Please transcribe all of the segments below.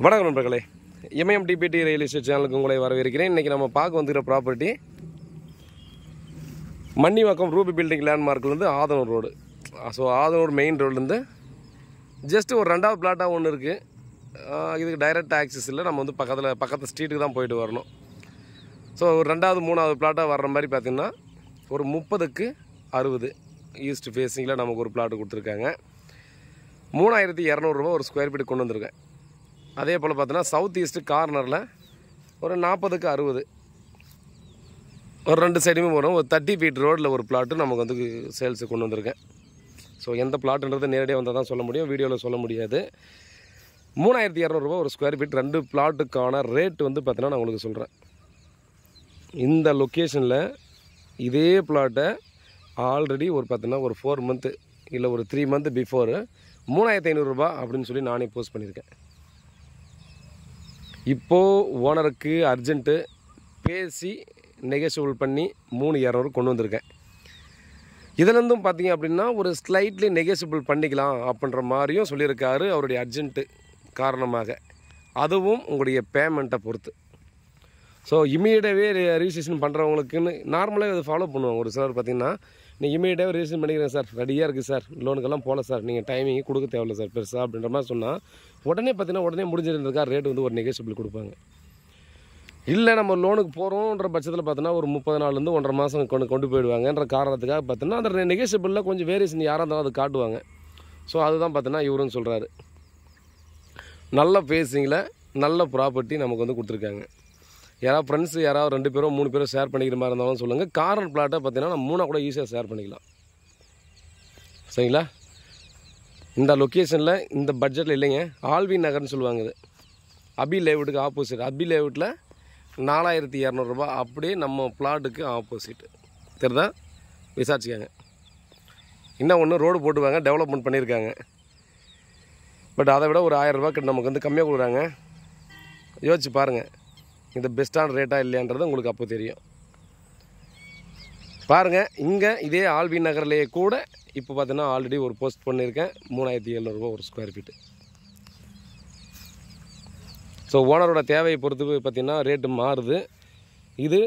வணக்கம் நண்பர்களே, MMTPT real estate சேனலுக்கு உங்களை வரவேற்கிறேன். இன்றைக்கி நம்ம பார்க்க வந்துக்கிற ப்ராப்பர்ட்டி மன்னிவாக்கம் ரூபி பில்டிங் லேண்ட்மார்க்லேருந்து Adhanur road. So Adhanur main ரோட்லேருந்து ஜஸ்ட்டு ஒரு 2வது பிளாட்டாக ஒன்று இருக்குது. இதுக்கு டைரக்ட் ஆக்சஸ் இல்லை, நம்ம வந்து பக்கத்து ஸ்ட்ரீட்டுக்கு தான் போயிட்டு வரணும். ஸோ ஒரு 2வது 3வது பிளாட்டாக வர்ற மாதிரி பார்த்திங்கன்னா ஒரு 30க்கு 60 ஈஸ்ட் ஃபேஸிங்கில் நமக்கு ஒரு பிளாட்டு கொடுத்துருக்காங்க. 3200 ரூபா ஒரு ஸ்கொயர் ஃபீட் கொண்டு வந்திருக்கேன். அதே போல் பார்த்தோன்னா சவுத் ஈஸ்ட்டு கார்னரில் ஒரு 40க்கு 60 ஒரு 2 சைடுமே போகிறோம். ஒரு 30 ஃபீட் ரோடில் ஒரு பிளாட்டு நமக்கு வந்து சேல்ஸுக்கு கொண்டு வந்திருக்கேன். ஸோ எந்த பிளாட்டுன்றது நேரடியாக வந்தால் தான் சொல்ல முடியும், வீடியோவில் சொல்ல முடியாது. 3200 ரூபா ஒரு ஸ்கொயர் ஃபீட். 2 பிளாட்டுக்கான ரேட்டு வந்து பார்த்தீங்கன்னா நான் உங்களுக்கு சொல்கிறேன். இந்த லொக்கேஷனில் இதே பிளாட்டை ஆல்ரெடி ஒரு பார்த்தீங்கன்னா ஒரு 4 மந்த்து இல்லை ஒரு 3 மந்த் பிஃபோர் 3500 ரூபா அப்படின்னு சொல்லி நானே போஸ்ட் பண்ணியிருக்கேன். இப்போது ஓனருக்கு அர்ஜென்ட்டு பேசி நெகோஷியபிள் பண்ணி 3200 கொண்டு வந்திருக்கேன். இதுலேருந்தும் பார்த்தீங்க அப்படின்னா ஒரு ஸ்லைட்லி நெகோஷியபிள் பண்ணிக்கலாம் அப்படின்ற மாதிரியும் சொல்லியிருக்காரு அவருடைய அர்ஜென்ட்டு காரணமாக. அதுவும் உங்களுடைய பேமெண்ட்டை பொறுத்து. ஸோ இமீடியட்டாகவே ரிஜிஸ்ட்ரேஷன் பண்ணுறவங்களுக்குன்னு நார்மலாக இதை ஃபாலோ பண்ணுவாங்க. ஒரு சிலர் பார்த்திங்கன்னா நீங்கள் இமீடியட்டாகவே ரிஜிஸ்ட்ரேஷன் பண்ணிக்கிறேன் சார், ரெடியாக இருக்குது சார், லோனுக்கெல்லாம் போகல சார், நீங்கள் டைமிங் கொடுக்க தேவையில்ல சார் பெருசாக அப்படின்ற மாதிரி சொன்னால் உடனே பார்த்தீங்கன்னா உடனே முடிஞ்சிருந்திருக்கா ரேட்டு வந்து ஒரு நெகோஷியபிள் கொடுப்பாங்க. இல்லை நம்ம லோனுக்கு போகிறோன்ற பட்சத்தில் பார்த்தோன்னா ஒரு 30 நாள்லேருந்து 1.5 மாதம் கொண்டு போயிடுவாங்கன்ற காரணத்துக்காக பார்த்தோன்னா அந்த நெகோஷியபிளில் கொஞ்சம் வேரியேஷன் யாராக இருந்தாலும் அது காட்டுவாங்க. ஸோ அதுதான் பார்த்தோன்னா இவருன்னு சொல்கிறாரு. நல்ல ஃபேஸிங்கில் நல்ல ப்ராப்பர்ட்டி நமக்கு வந்து கொடுத்துருக்காங்க. யாராவது ஃப்ரெண்ட்ஸு யாராவது 2 பேரோ 3 பேரோ ஷேர் பண்ணிக்கிற மாதிரி இருந்தாலும் சொல்லுங்கள். கார்னர் பிளாட்டை பார்த்தீங்கன்னா நம்ம 3 கூட ஈஸியாக ஷேர் பண்ணிக்கலாம். சரிங்களா? இந்த லொக்கேஷனில் இந்த பட்ஜெட்டில் இல்லைங்க. ஆல்வி நகர்னு சொல்லுவாங்க. இது அபி லேவுட்டுக்கு ஆப்போசிட். அபி லேவுட்டில் 4200 ரூபா அப்படியே நம்ம பிளாட்டுக்கு ஆப்போசிட். தெரியுதா? விசாரிச்சுக்காங்க. இன்னும் ஒன்று ரோடு போட்டுவாங்க, டெவலப்மெண்ட் பண்ணியிருக்காங்க. பட் அதை விட ஒரு 1000 ரூபாய்க்கு நமக்கு வந்து கம்மியாக கொடுக்குறாங்க. யோசிச்சு பாருங்கள், இது பெஸ்ட்டான ரேட்டாக இல்லையான்றது உங்களுக்கு அப்போ தெரியும். பாருங்கள், இங்கே இதே ஆல்வி நகர்லேயே கூட இப்போ பார்த்தீங்கன்னா ஆல்ரெடி ஒரு போஸ்ட் பண்ணியிருக்கேன். 3700 ரூபா ஒரு ஸ்கொயர் ஃபீட்டு. ஸோ ஓனரோட தேவையை பொறுத்து பார்த்திங்கன்னா ரேட்டு மாறுது. இது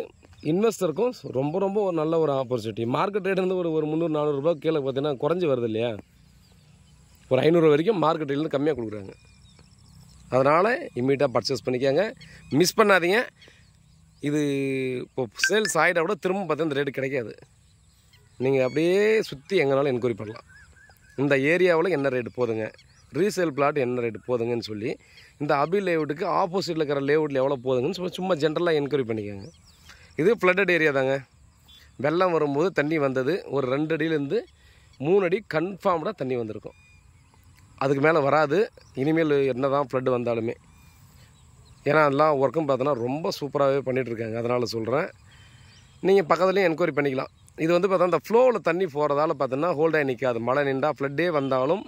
இன்வெஸ்டருக்கும் ரொம்ப ரொம்ப ஒரு நல்ல ஒரு ஆப்பர்ச்சுனிட்டி. மார்க்கெட் ரேட் வந்து ஒரு 300-400 ரூபா கீழே பார்த்தீங்கன்னா குறைஞ்சி வருது இல்லையா? ஒரு 500 வரைக்கும் மார்க்கெட் ரேட்லேருந்து கம்மியாக கொடுக்குறாங்க. அதனால் இம்மீடியட்டாக பர்ச்சேஸ் பண்ணிக்காங்க, மிஸ் பண்ணாதீங்க. இது இப்போ சேல்ஸ் ஆகிட கூட திரும்ப பார்த்தா இந்த ரேட்டு கிடைக்காது. நீங்கள் அப்படியே சுற்றி எங்கேனாலும் என்கொயரி பண்ணலாம். இந்த ஏரியாவில் என்ன ரேட்டு போதுங்க, ரீசேல் பிளாட் என்ன ரேட்டு போதுங்கன்னு சொல்லி இந்த அபி லேவுட்டுக்கு ஆப்போசிட்டில் இருக்கிற லேவுட்டில் எவ்வளோ போதுங்கன்னு சொல்லி சும்மா ஜென்ரலாக என்கொயரி பண்ணிக்கோங்க. இது ஃப்ளட்டட் ஏரியா தாங்க. வெள்ளம் வரும்போது தண்ணி வந்தது ஒரு 2 அடியிலேருந்து 3 அடி கன்ஃபார்ம்டாக தண்ணி வந்திருக்கும். அதுக்கு மேலே வராது இனிமேல் என்ன தான் ஃப்ளட்டு வந்தாலுமே. ஏன்னா எல்லாம் ஒர்க்கும் பார்த்தோன்னா ரொம்ப சூப்பராகவே பண்ணிகிட்ருக்காங்க. அதனால் சொல்கிறேன், நீங்கள் பக்கத்துலேயும் என்கொயரி பண்ணிக்கலாம். இது வந்து பார்த்தா அந்த ஃப்ளோவில் தண்ணி போகிறதால பார்த்தோன்னா ஹோல்டாகி நிற்காது. மழை நின்றா ஃப்ளட்டே வந்தாலும்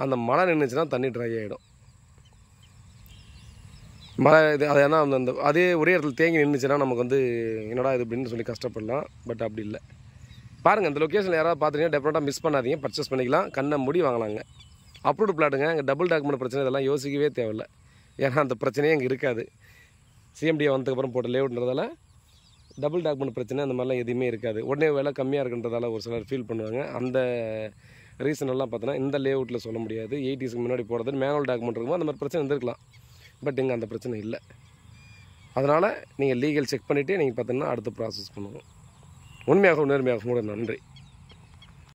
அந்த மழை நின்றுச்சுன்னா தண்ணி ட்ரை ஆகிடும். மழை இது அது ஏன்னா அந்த அதே ஒரே இடத்துல தேங்கி நின்றுச்சுன்னா நமக்கு வந்து என்னடா இது அப்படின்னு சொல்லி கஷ்டப்படலாம். பட் அப்படி இல்லை. பாருங்கள், இந்த லொக்கேஷனில் யாராவது பார்த்துட்டீங்கன்னா டெஃபினட்டாக மிஸ் பண்ணாதீங்க, பர்ச்சேஸ் பண்ணிக்கலாம், கண்ணை மூடி வாங்கலாங்க. அப்ரூவ்டு பிளாட்டுங்க. அங்கே டபுள் டாக்குமெண்ட் பிரச்சனை இதெல்லாம் யோசிக்கவே தேவையில்லை. ஏன்னா அந்த பிரச்சனையே அங்கே இருக்காது. சிஎம்டிஏ வந்ததுக்கப்புறம் போட்ட லேவுட்ன்றதால டபுள் டாக்குமெண்ட் பிரச்சனை அந்த மாதிரிலாம் எதுவுமே இருக்காது. உடனே விலை கம்மியாக இருக்குன்றதால ஒரு சிலர் ஃபீல் பண்ணுவாங்க. அந்த ரீசன் எல்லாம் பார்த்தோன்னா இந்த லேவுட்டில் சொல்ல முடியாது. 80ஸ்க்கு முன்னாடி போடுறது மேனுவல் டாக்குமெண்ட் இருக்குமோ அந்த மாதிரி பிரச்சனை இருந்திருக்கலாம். பட் இங்கே அந்த பிரச்சனை இல்லை. அதனால் நீங்கள் லீகல் செக் பண்ணிவிட்டு நீங்கள் பார்த்தீங்கன்னா அடுத்த ப்ராசஸ் பண்ணுவோம். உண்மையாகவும் நேர்மையாகவும் கூட நன்றி.